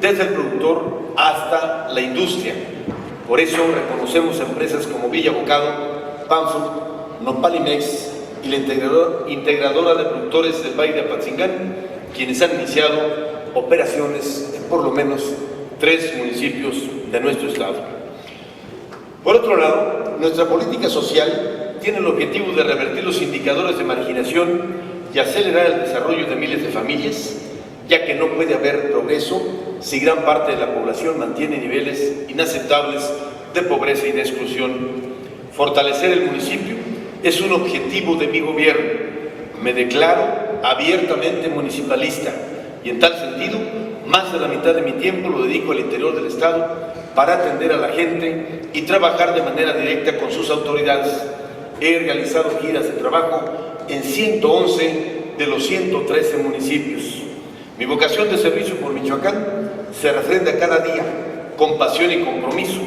desde el productor hasta la industria. Por eso reconocemos empresas como Villa Bocado, Pamsut, Nopalimex y la integradora de productores del Valle de Apatzingán, quienes han iniciado operaciones en por lo menos 3 municipios de nuestro estado. Por otro lado, nuestra política social tiene el objetivo de revertir los indicadores de marginación y acelerar el desarrollo de miles de familias, ya que no puede haber progreso si gran parte de la población mantiene niveles inaceptables de pobreza y de exclusión. Fortalecer el municipio es un objetivo de mi gobierno. Me declaro abiertamente municipalista y en tal sentido, más de la mitad de mi tiempo lo dedico al interior del estado para atender a la gente y trabajar de manera directa con sus autoridades. He realizado giras de trabajo en 111 de los 113 municipios. Mi vocación de servicio por Michoacán se refrenda cada día con pasión y compromiso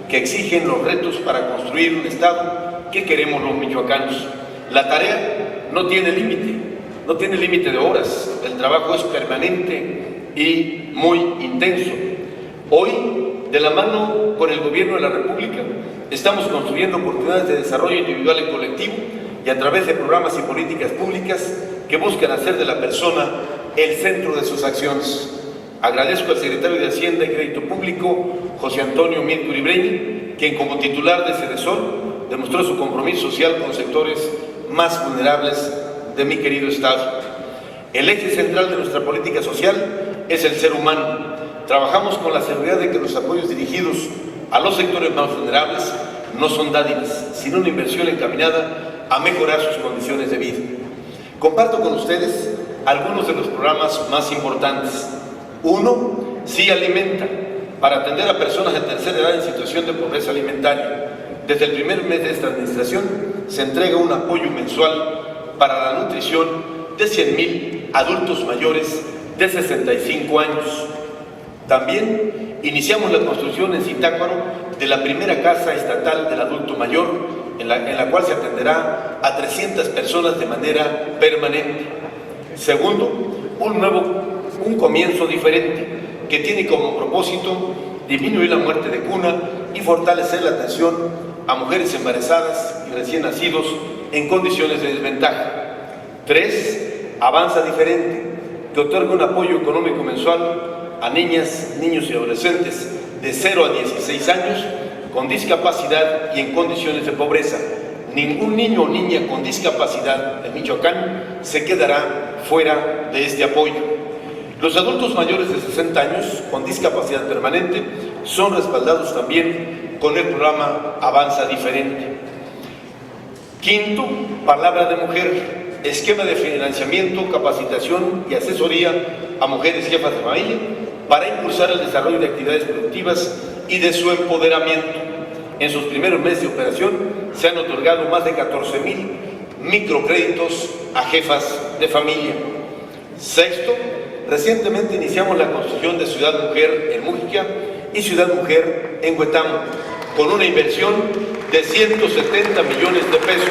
que exigen los retos para construir un estado que queremos los michoacanos. La tarea no tiene límite de horas, el trabajo es permanente y muy intenso. Hoy, de la mano con el Gobierno de la República, estamos construyendo oportunidades de desarrollo individual y colectivo y a través de programas y políticas públicas que buscan hacer de la persona el centro de sus acciones. Agradezco al secretario de Hacienda y Crédito Público, José Antonio Mirko Uribreñi, quien como titular de Sedesol demostró su compromiso social con sectores más vulnerables de mi querido estado. El eje central de nuestra política social es el ser humano. Trabajamos con la seguridad de que los apoyos dirigidos a los sectores más vulnerables no son dádivas, sino una inversión encaminada a mejorar sus condiciones de vida. Comparto con ustedes algunos de los programas más importantes. 1. Sí Alimenta, para atender a personas de tercera edad en situación de pobreza alimentaria. Desde el primer mes de esta administración se entrega un apoyo mensual para la nutrición de 100,000 adultos mayores de 65 años. También iniciamos la construcción en Zitácuaro de la primera casa estatal del adulto mayor, en la cual se atenderá a 300 personas de manera permanente. Segundo, un comienzo diferente que tiene como propósito disminuir la muerte de cuna y fortalecer la atención a mujeres embarazadas y recién nacidos en condiciones de desventaja. 3. Avanza Diferente, que otorga un apoyo económico mensual a niñas, niños y adolescentes de 0 a 16 años con discapacidad y en condiciones de pobreza. Ningún niño o niña con discapacidad en Michoacán se quedará fuera de este apoyo. Los adultos mayores de 60 años con discapacidad permanente son respaldados también con el programa Avanza Diferente. Quinto, Palabra de Mujer, esquema de financiamiento, capacitación y asesoría a mujeres jefas de familia para impulsar el desarrollo de actividades productivas y de su empoderamiento. En sus primeros meses de operación se han otorgado más de 14,000 microcréditos a jefas de familia. Sexto, recientemente iniciamos la construcción de Ciudad Mujer en Mújica y Ciudad Mujer en Huetamo, con una inversión de 170 millones de pesos.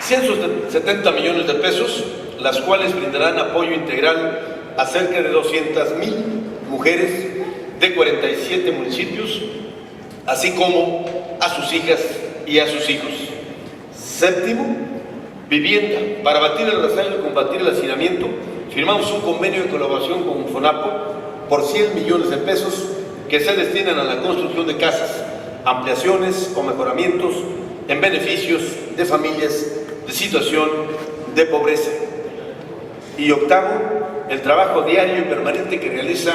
$170 millones de pesos, las cuales brindarán apoyo integral a cerca de 200,000 mujeres de 47 municipios, así como a sus hijas y a sus hijos. Séptimo, vivienda. Para batir el rezago y combatir el hacinamiento, firmamos un convenio de colaboración con FONAPO por 100 millones de pesos que se destinan a la construcción de casas, ampliaciones o mejoramientos en beneficios de familias de situación de pobreza. Y octavo, el trabajo diario y permanente que realiza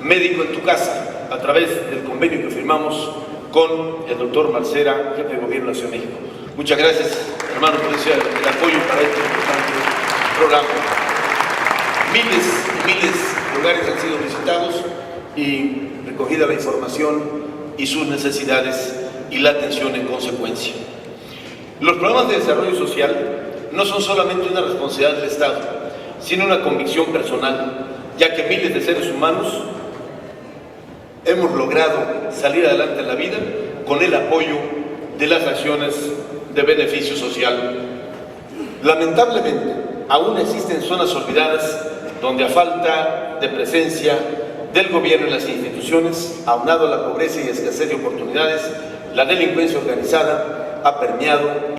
Médico en tu Casa a través del convenio que firmamos con el doctor Marcera, jefe de Gobierno de la Ciudad de México. Muchas gracias, hermano, por el apoyo para este importante programa. Miles y miles de lugares han sido visitados y recogida la información y sus necesidades y la atención en consecuencia. Los programas de desarrollo social no son solamente una responsabilidad del Estado, sino una convicción personal, ya que miles de seres humanos hemos logrado salir adelante en la vida con el apoyo de las acciones de beneficio social. Lamentablemente, aún existen zonas olvidadas donde a falta de presencia del gobierno y las instituciones, aunado a la pobreza y escasez de oportunidades, la delincuencia organizada ha permeado